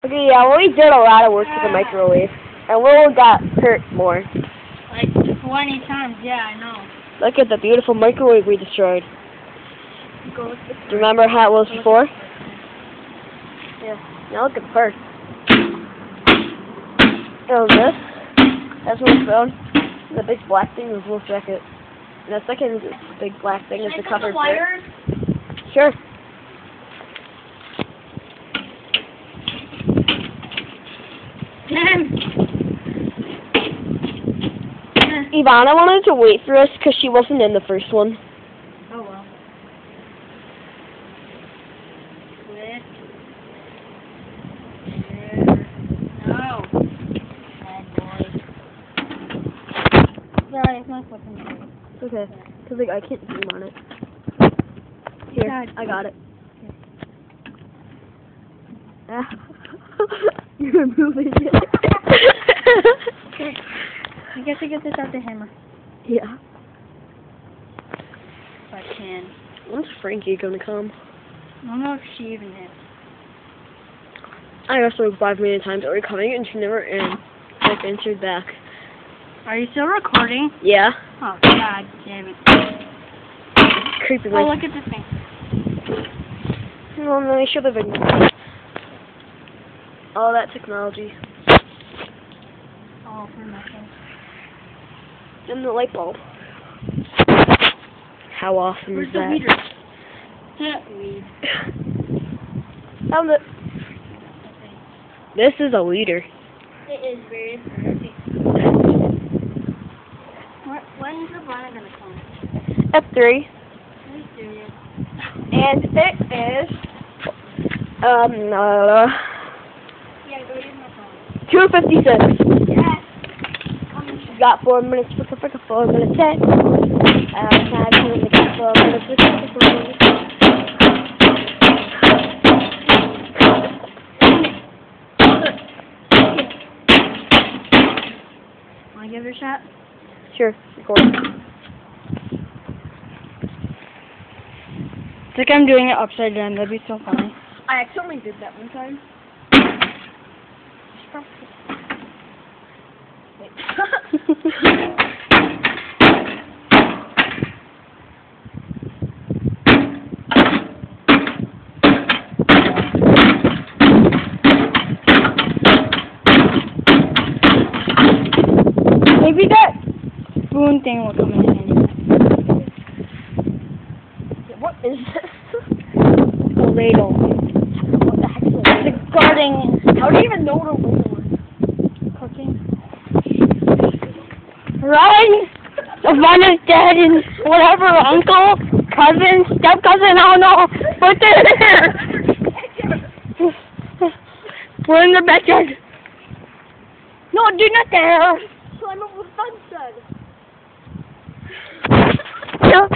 Okay, yeah, well, we did a lot of work to the microwave, and Will got hurt more. Like 20 times, yeah, I know. Look at the beautiful microwave we destroyed. Do you remember how it was before? Yeah. Now look at the first. Oh, this. That's Will's phone. The big black thing is Will's jacket. And the second big black thing is the cover. Sure. Ivana wanted to wait for us because she wasn't in the first one. Oh well. Quit. No. Bad boy. Sorry, it's not flipping. It's okay. Because like, I can't zoom on it. Here, God. I got it. You're moving it. I guess I get this out the hammer. Yeah. If I can. When's Frankie gonna come? I don't know if she even is. I asked her 5 million times, are you coming? And she never answered back. Are you still recording? Yeah. Oh, God damn it. Creepy. Oh, look at this thing. Well, let me show the video. All that technology. Oh, for my face. And the light bulb. How awesome Where's is the that? weeder? Weed. Found it. This is a weeder. It is very fancy. When's the banana gonna come? F3. Are you serious? And it is Yeah, go use my phone. 2:56. Yes. She's got 4 minutes for 4 minutes 10. 4 minutes for 4 minutes. Wanna give it a shot? Sure, record. It's like I'm doing it upside down. That'd be so funny. I actually did that one time. Maybe that spoon thing will come in handy. What is this? A ladle. What the heck is this? It's a guarding. How do you even know what a ladle is? Cooking. Run! The one is dead and whatever, uncle, cousin, step-cousin, I don't know. But they're there! We're in the backyard. No, do not there! Climb over the fence then. No.